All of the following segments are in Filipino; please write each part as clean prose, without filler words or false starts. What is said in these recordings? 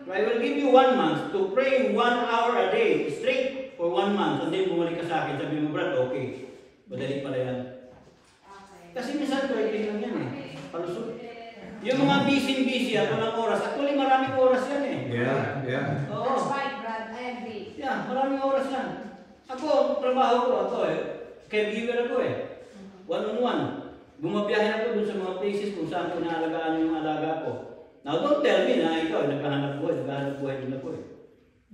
I will give you 1 month to pray 1 hour a day straight for 1 month. And then bumalik ka sa akin, sabi mo, Brad, okay. Madali pala yan. Kasi minsan 20 lang yan eh. Palusot. Yung mga busy at walang oras. Actually, maraming oras yan eh. Yeah. Oo. That's right, Brad. I agree. Yeah, maraming oras yan. Ako, trabaho ko, caregiver ako eh. One-on-one. Bumabiyahe ako dun sa mga places kung saan ko naalagaan yung alaga ko. Now, don't tell me na ikaw, naghahanap buhay din ako eh.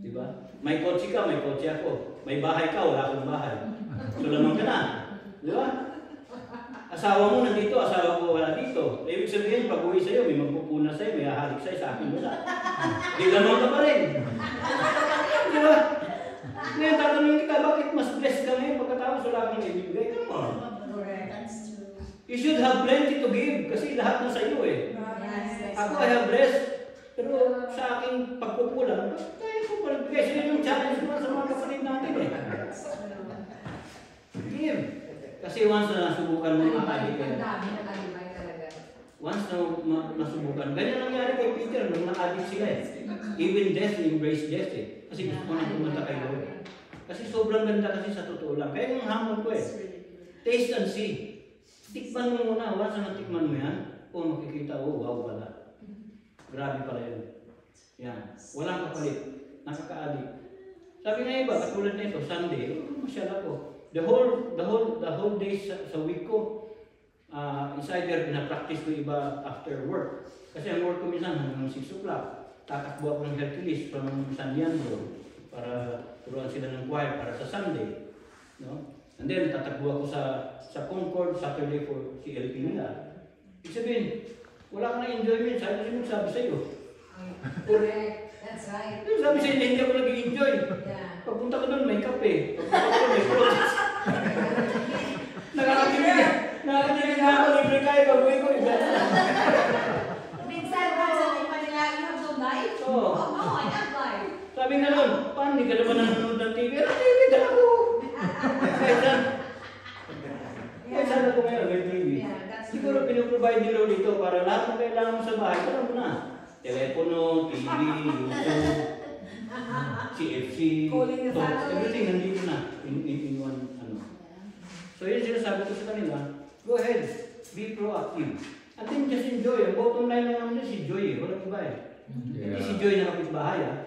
Diba? May kotse ka, may kotse ako. May bahay ka, wala akong bahay. So, lamang ka na. Diba? Asawa mo nandito, asawa ko wala dito. Ibig sabihin, pag uwi sa'yo, may magpupuna sa'yo, may hahalik sa'yo, sa akin wala. Di lamang ka pa rin. Diba? Ngayon, tatanungin kita, bakit mas blessed ka ngayon pagkatapos wala kang ibibigay? Come on. You should have plenty to give kasi lahat na sa'yo eh. Ako, I have blessed. Pero sa aking pagkukulang, tayo ko pagbigay. Sino yung challenge mo sa mga kapatid natin eh. Give. Kasi once na nasubukan mo makakali kayo. Once na nasubukan. Ganyan nangyari kay Peter nung nakadik sila eh. Even death, embrace death eh. Kasi gusto ko na pumunta kay Lord. Kasi sobrang ganda kasi sa totoo lang. Kaya yung hamon ko eh. Taste and see. Tikman mo muna. Once na natikman mo yan, makikita, wow pala. Grabe pala yun. Yan. Walang kapalit. Nakaka-addict. Sabi nga iba, katulad na ito, Sunday, masyal ako. The whole day sa week ko, is either pinapractice ko iba after work. Kasi ang work ko minsan hanggang 6 o'clock. Tatakbo ako ng Hercules from San Leandro para turuan sila ng choir para sa Sunday. No? And then tatakbo ako sa Concord Saturday for CLP nila. Ibig sabihin, wala ka na enjoyment. Sabi sa iyo. Correct. That's right. Sabi sa inyo, hindi ako nag-enjoy. Yeah. Pagpunta ko doon, may kape. Pagpunta ko doon, may fruits. Nakakatinig na ako, libre kayo, pag-uwi ko, iba. Minsan, sabi pa nila, you have no life? Oo. Oh, no, I have life. Sabi nga nun, paano hindi ka naman nanonood ng TV? Pero TV ka ako. Kaya saan ako ngayon, may TV. Siguro pinuprovide nila dito para lahat ng kailangan mo sa bahay, alam mo na. Telepono, TV, YouTube, CFC, talks, everything nandito na in one ano. So yun sinasabi ko sa kanila, go ahead, be proactive. And then just enjoy. Ang bottom line lang naman si Joy eh, walang iba eh. Hindi si Joy na kapitbahay ah.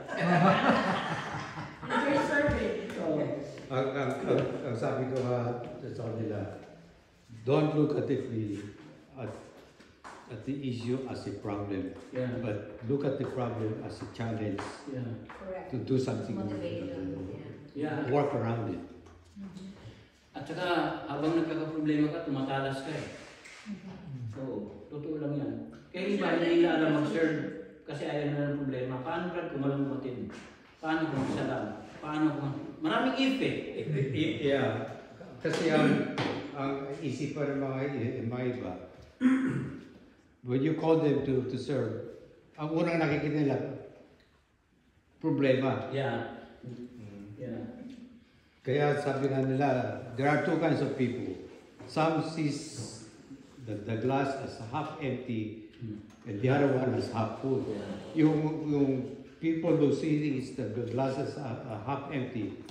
Enjoy serving. Ang sabi ko sa kanila, don't look at the issue as a problem, but look at the problem as a challenge to do something, work around it. At saka, habang nagkakaproblema ka, tumatalas ka eh. So, totoo lang yan. Kaya iba, hindi nila alam mag-serve kasi ayaw na ng problema. Paano ka kumalumatin? Paano kung isa lang? Paano kung... Maraming if eh. Yeah. Kasi ang isipan ng mga iba, when you call them to serve, ang unang nakikita nila, problema. Yeah. Kaya sabi nga nila, there are two kinds of people. Some sees the glass as half empty, and the other one is half full. Yung people who see is the glass as half empty.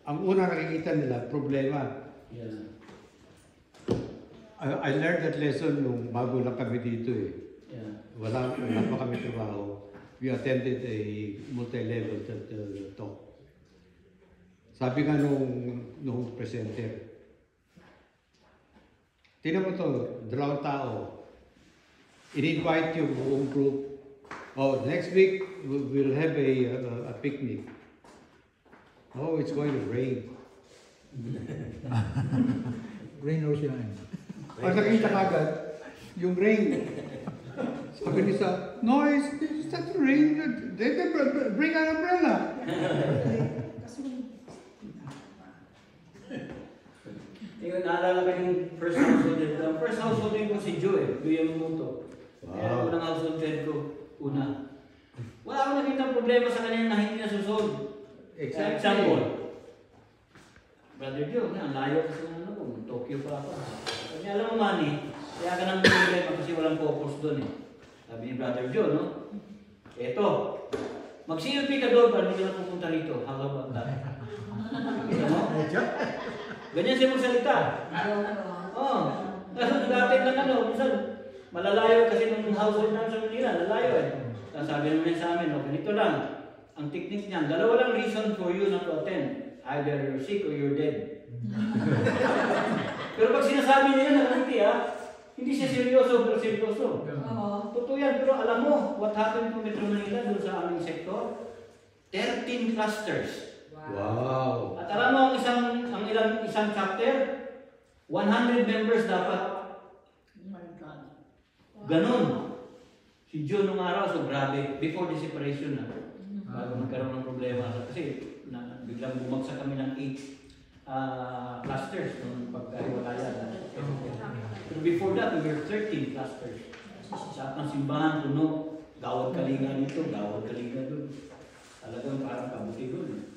Ang unang nakikita nila, problema. Yeah. I learned that lesson nung bago lang kami dito eh. Yeah. Wala pa kami trabaho. We attended a multi-level talk. Sabi nga nung presenter, tingnan mo to, 2 tao. In-invite yung buong group. Oh, next week we'll have a picnic. Oh, it's going to rain. Rain or shine. Pag nakita kagad, yung rain. Sabi niya, no, it's not rain. They can bring an umbrella. Yung naalala ko yung first household head. Ang first household head ko si Joe Joe Yamamoto. Kaya unang household head ko, una. Wala akong nakita problema sa kanya na hindi nasusolve. Example. Brother Joe, ang layo kasi ng Tokyo pa ako. Kasi alam mo Manny, kaya ka nang problema kasi walang focus doon eh. Sabi ni Brother Joe, no? Eto, mag-CLP ka doon para hindi ka na pupunta rito. How about that? Kita mo? Ganyan siya magsalita. Oo. Dati lang ano, minsan malalayo kasi nung household namin sa Manila, lalayo eh. Tapos sabi naman sa amin, ganito lang. Ang technique niyan, dalawa lang reason for you not to attend. Either you're sick or you're dead. Pero pag sinasabi niya na hindi hindi siya seryoso pero seryoso. Totoo yan, pero alam mo, what happened to Metro Manila doon sa aming sektor? 13 clusters. Wow. At alam mo ang isang chapter, 100 members dapat. Ganon. Si John nung araw, so grabe, before the separation na, bago nagkaroon ng problema. Kasi biglang bumagsak kami ng 8 clusters nung pagkahiwalayan. Pero before that, we were 13 clusters. Sa ng simbahan, puno, gawad kalinga dito, gawad kalinga doon. Talagang parang kabuti doon.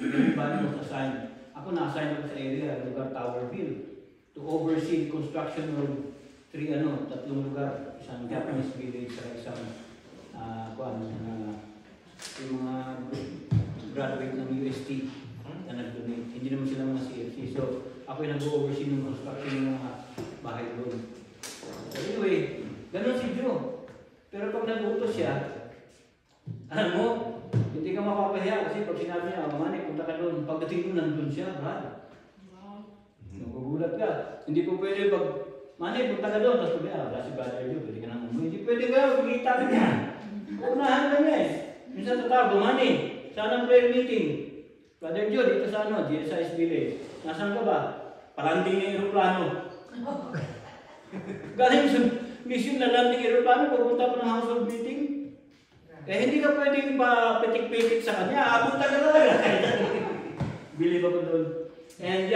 Yung bali was assigned. Ako na-assign ako sa area, lugar Towerville, to oversee the construction of 3 tatlong lugar. Isang Japanese village sa isang yung mga graduate ng UST na nag-donate. Hindi naman sila mga CFC. So, ako yung nag-oversee ng construction ng mga bahay doon. So, anyway, ganun si Joe. Pero pag nag-utos siya, alam mo, hindi ka mapapahiya kasi pag sinabi niya, Mani, punta ka doon. Pagdating mo, nandun siya, Brad. Nagugulat ka. Hindi po pwede pag, Mani, punta ka doon. Tapos sabi, wala si Brother Joe, pwede ka nang umuwi. Hindi pwede ka, pagkita ka niya. Unahan ka niya eh. Minsan tatago, Mani, saan ang prayer meeting? Brother Joe, dito sa GSIS Village. Nasaan ka ba? Palanding ng aeroplano. Galing sa mission na landing aeroplano, pupunta pa ng household meeting. Hindi ka pwedeng pa-pitik-pitik sa kanya, abutan ka talaga. Believe ako doon. And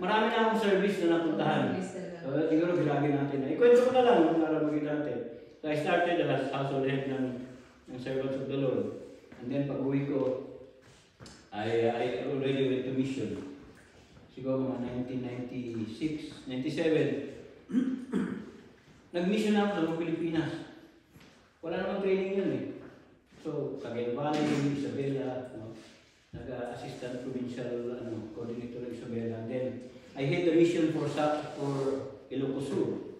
marami na akong service na napuntahan. So, siguro bilagin natin. Ikwento ko na lang para maging natin. So, I started as household head ng Servants of the Lord. And then pag-uwi ko, I already went to mission. Siguro mga 1996, 97. Nag-mission ako sa mga Pilipinas. Wala namang training yun eh. So, Cagayan Valley, Isabela, nag-assistant provincial coordinator ng Isabela. And then, I had the mission for Ilocos Sur.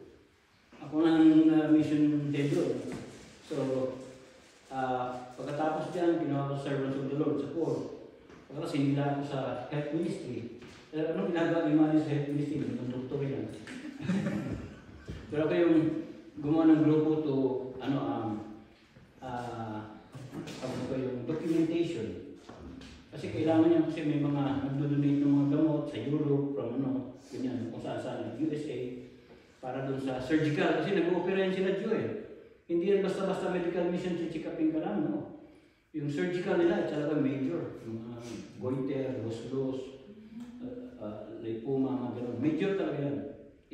Ako nang mission head doon. So, pagkatapos dyan, ginawa ko sa Servants of the Lord sa Port. Pagkatapos, sinila ako sa Health Ministry. Pero anong ginagawa ni Manny sa Health Ministry? Ang doktor yan. Pero ako yung gumawa ng grupo to, yung documentation. Kasi kailangan niya kasi may mga nagdo-donate ng mga gamot sa Europe, from ganyan, kung saan USA, para doon sa surgical. Kasi nag-o-opera yan sila Joe eh. Hindi yan basta-basta medical mission, chichikapin ka lang, no? Yung surgical nila, talaga major. Yung goiter, los-los, lipoma, mga gano'n. Major talaga yan.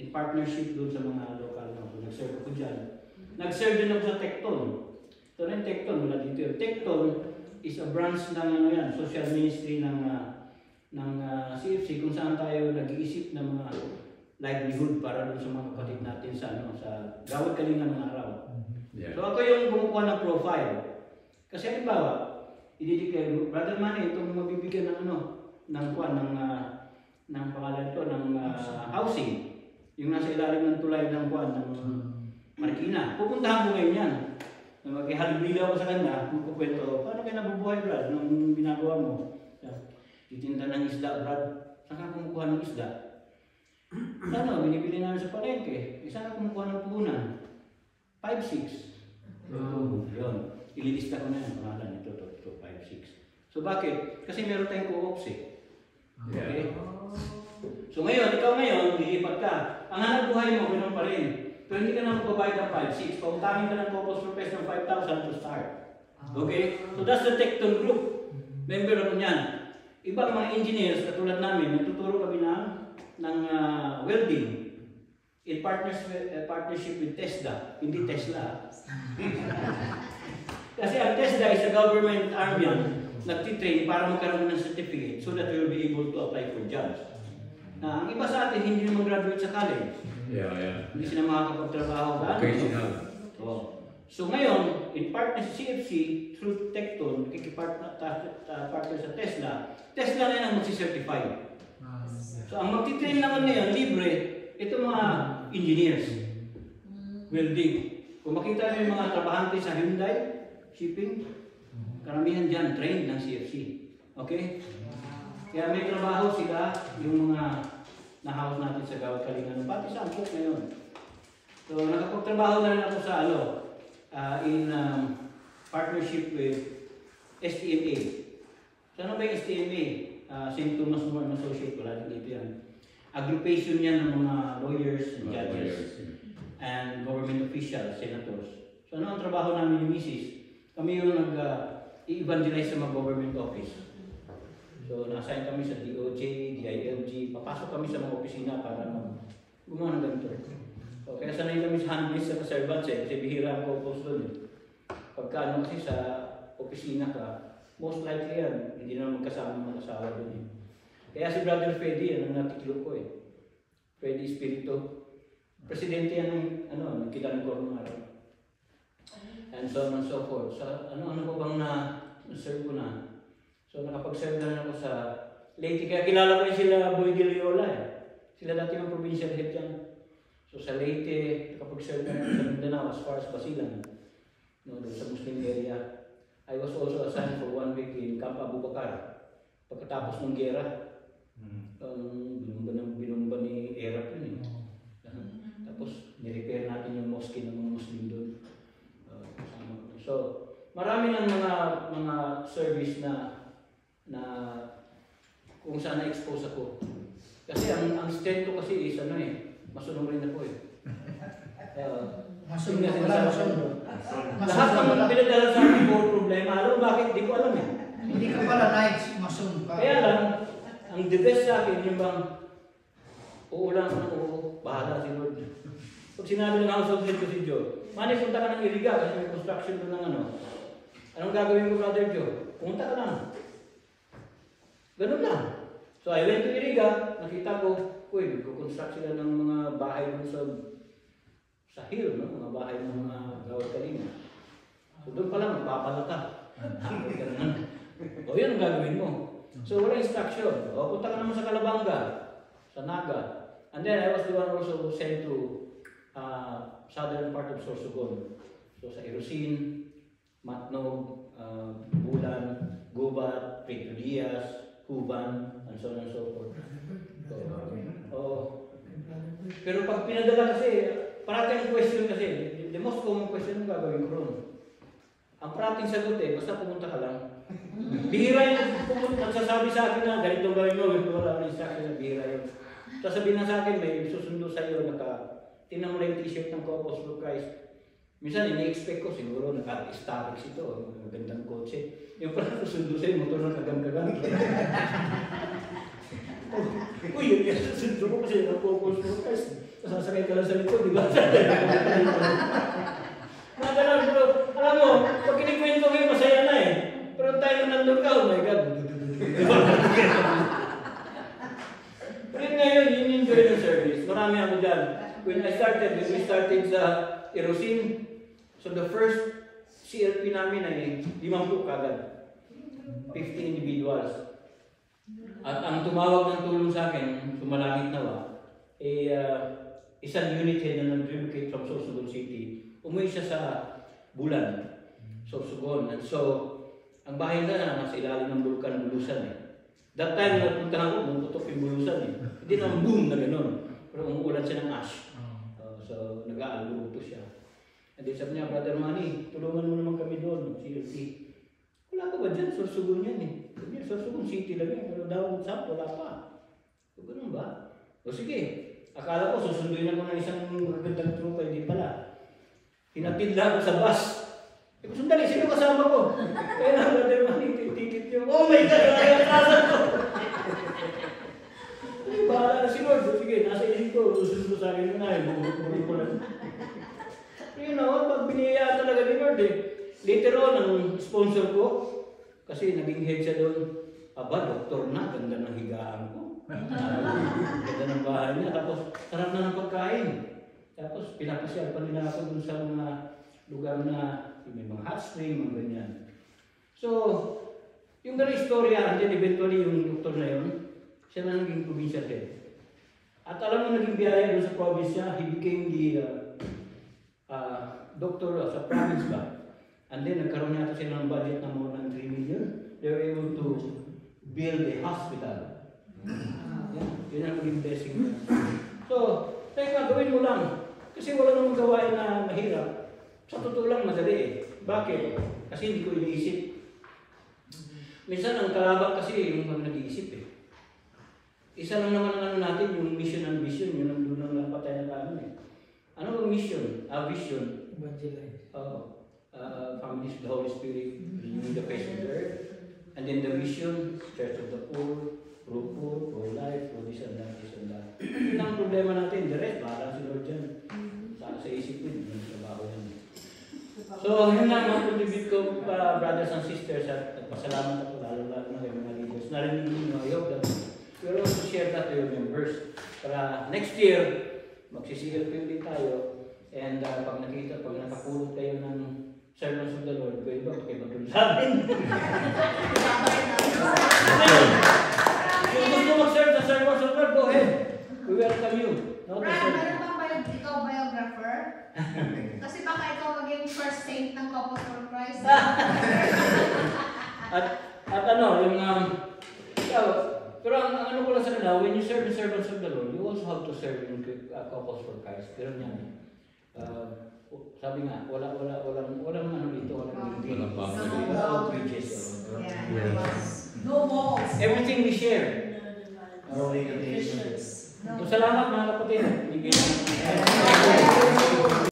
In partnership doon sa mga local na. So, nag-serve ako dyan. Nag-serve din ako sa Tecton. Ito na yung Tecton, wala dito yun. Tecton is a branch ng social ministry ng CFC kung saan tayo nag-iisip ng mga livelihood para doon sa mga kapatid natin sa gawad kalinga ng araw. Yeah. So ako yung bumukuha ng profile. Kasi halimbawa, i-declare, Brother Manny, itong mabibigyan ng ng pangalan ito, ng housing. Yung nasa ilalim ng tulay ng Marikina. Pupuntahan ko ngayon yan. Mag-ihalubila ko sa kanya, magkukwento, paano kayo nabubuhay, Brad, nung ginagawa mo? Titinda ng isda, Brad. Saan ka kumukuha ng isda? Ano, binibili namin sa palengke. Saan ka kumukuha ng puhunan? 5-6. Yun. Ililista ko na yung pangalan ito, 5-6. So bakit? Kasi meron tayong co-ops eh. Okay? So ikaw ngayon, lilipat ka. Ang hanap buhay mo, ganoon pa rin. Pero hindi ka na magbabayad ng 5-6. Pautangin ka ng Corpus Profess ng 5,000 to start. Okay? So that's the Tecton Group. Member ako niyan. Ibang mga engineers, katulad namin, nagtuturo kami ng welding in partnership with TESDA. Hindi Tesla. Kasi ang TESDA is a government arm yan. Nagtitrain para magkaroon ng certificate so that we will be able to apply for jobs. Ang iba sa atin, hindi naman graduate sa college. Yeah. Hindi sila makakapagtrabaho. Occasional. So ngayon, in partner sa CFC, through Tecton, partner sa Tesla, Tesla na ang magsicertify. So ang magtitrain naman ngayon, libre, ito mga engineers, welding. Kung makita niyo yung mga trabahante sa Hyundai, shipping, karamihan dyan, trained ng CFC. Okay? Kaya may trabaho sila, yung mga na-house natin sa Gawad Kalingan, pati sa Angkok ngayon. So nakapagtrabaho na rin ako sa in partnership with STMA. So ano ba yung STMA? St. Thomas More and Associate, wala din dito yan. Aggregation yan ng mga lawyers and judges and government officials, senators. So ano ang trabaho namin ni Mrs.? Kami yung nag-evangelize sa mga government office. So na-assign kami sa DOJ, DILG, papasok kami sa mga opisina para gumawa ng ganito. So, kaya sanay kami sa handlist sa servants kasi bihira ang co-post doon Pagka kasi sa opisina ka, most likely yan, hindi na magkasama mag-asawa doon Kaya si Brother Freddy, ang natiklo ko Freddy Espiritu. Presidente yan ng kita ng Coronado. And so on and so forth. So, ano ko bang na-serve ko na? So nakapag-serve na ako sa Leyte. Kaya kilala ko yung sila Boy de Leola Sila dati yung provincial head dyan. So sa Leyte, nakapag-serve na ako sa Mindanao as far as Basilan. Doon sa Muslim area. I was also assigned for 1 week in Camp Abu Bakar. Pagkatapos ng gera. Binumba ni Arab yun Tapos nirepair natin yung mosque ng mga Muslim doon. So marami ng mga service na kung saan na-expose ako. Kasi ang stand ko kasi is masunong rin ako Masunod na wala, masunod. Lahat ng pinadala sa akin puro problema. Alam bakit? Di ko alam Hindi ka pala nights, masunod ka. Kaya lang, ang the best sa akin yung bang uulan ko ng bahala si Lord. Pag sinabi ng household head ko si Joe, Manny, punta ka ng Iriga kasi may construction doon ng Anong gagawin ko, Brother Joe? Punta ka lang. Ganun lang. So I went to Iriga, nakita ko, nagko-construct sila ng mga bahay doon sa hill, mga bahay ng mga Gawad Kalinga. So doon pa lang, magpapala ka. O yun ang gagawin mo. So wala instruction. O punta ka naman sa Calabanga, sa Naga. And then I was the one also sent to southern part of Sorsogon. So sa Irosin, Matnog, Bulan, Gubat, Pedro Diaz, Cuban, and so on and so forth. Pero pag pinadala kasi, parating question kasi, the most common question ang gagawin ko ron. Ang parating sagot basta pumunta ka lang. Bihira yung nagsasabi sa akin na ganito gawin mo, ganito wala ang instruction na bihira yun. Sasabihin na sa akin, may susundo sa iyo, tingnan mo na yung t-shirt ng Co-Apostle for Christ. Minsan, ina-expect ko, siguro naka-statics ito, magandang kotse. Yung pala susundo sa'yo, motor na kagang-kagang. Uy, yung susundo ko kasi nag-focus for Christ. Sasakay ka lang sa likod, di ba? Nagalang bro, alam mo, pag kinikwento kayo, masaya na Pero tayo na nandun ka, oh my God. Pero ngayon, yun yung joy ng service. Marami ako dyan. When we started sa Erosin, so the first CLP namin ay 50 kagad. 50 individuals. At ang tumawag ng tulong sa akin, sumalangit nawa, isang unit head na nag-relocate from Sorsogon City. Umuwi siya sa Bulan, Sorsogon. And so, ang bahay na nasa ilalim ng bulkan, Bulusan That time, nagpunta ako, putok yung Bulusan Hindi naman boom na gano'n. Pero umuulan siya ng ash. So, nag-aaluto siya. And then sabi niya, Brother Manny, tulungan mo naman kami doon, CLT. Wala pa ba dyan? Sorsogon yan Sabi niya, Sorsogon City lang Pero daw, wala pa. So, ganun ba? O sige, akala ko susunduin ako ng isang magandang trupa, hindi pala. Hinatid lang ako sa bus. Sandali, sino kasama ko? Kaya na, Brother Manny, titikit niyo. Oh my God, wala yung kasan ko! Bahala na si Lord. Sige, nasa isip ko, susunod sa akin na bumuli ko lang. You know, pag biniyaya talaga ni Lord Later on, ang sponsor ko, kasi naging head siya doon, doktor na, ganda ng higaan ko. Ganda ng bahay niya, tapos sarap na ng pagkain. Tapos pinapasyal pa nila ako dun sa mga lugar na may mga hot spring, mga ganyan. So, yung ganang istorya, and then eventually yung doktor na yun, siya na naging provincial head. At alam mo, naging biyaya doon sa province niya, he became the doctor sa province ba. And then nagkaroon yata sila ng budget na more than 3 million. They were able to build a hospital. Yeah, yun ang naging blessing niya. So, teka, gawin mo lang. Kasi wala namang gawain na mahirap. Sa totoo lang, madali eh. Bakit? Kasi hindi ko iniisip. Minsan ang kalaban kasi yung mga nag-iisip eh. Isa lang naman ang ano natin, yung mission and vision, yun ang doon ang napatay na tayo eh. Ano ang mission? Vision. Evangelize. Families of the Holy Spirit, renewing the face of the earth. And then the vision, Church of the Poor, pro-poor, pro-life, pro-this and that, this and that. Yun ang problema natin. The rest, bahala si Lord dyan. Sa isip ko, yun ang trabaho yan. So, yun lang ang contribute ko, brothers and sisters, at pasalamat ako lalo-lalo na kayo mga leaders. Narinig nyo, I hope that you will also share that to your members. Para next year, magsisigil kayo din tayo. And pag nakapulot kayo ng sermons of the Lord, pwede ba kayo magdun sa amin? Kung gusto mag-serve sa sermons of the Lord, go ahead. We welcome you. No, Brian, meron bang ikaw biographer? Kasi baka ikaw maging first saint ng Couples for Christ. at ano, yung pero ang ano ko lang sa kanila, when you serve the servants of the Lord, you also have to serve in Couples for Christ. Pero yan, sabi nga, walang ano dito, walang outreaches. No walls. Everything we share. Visions. So, salamat mga kapatid.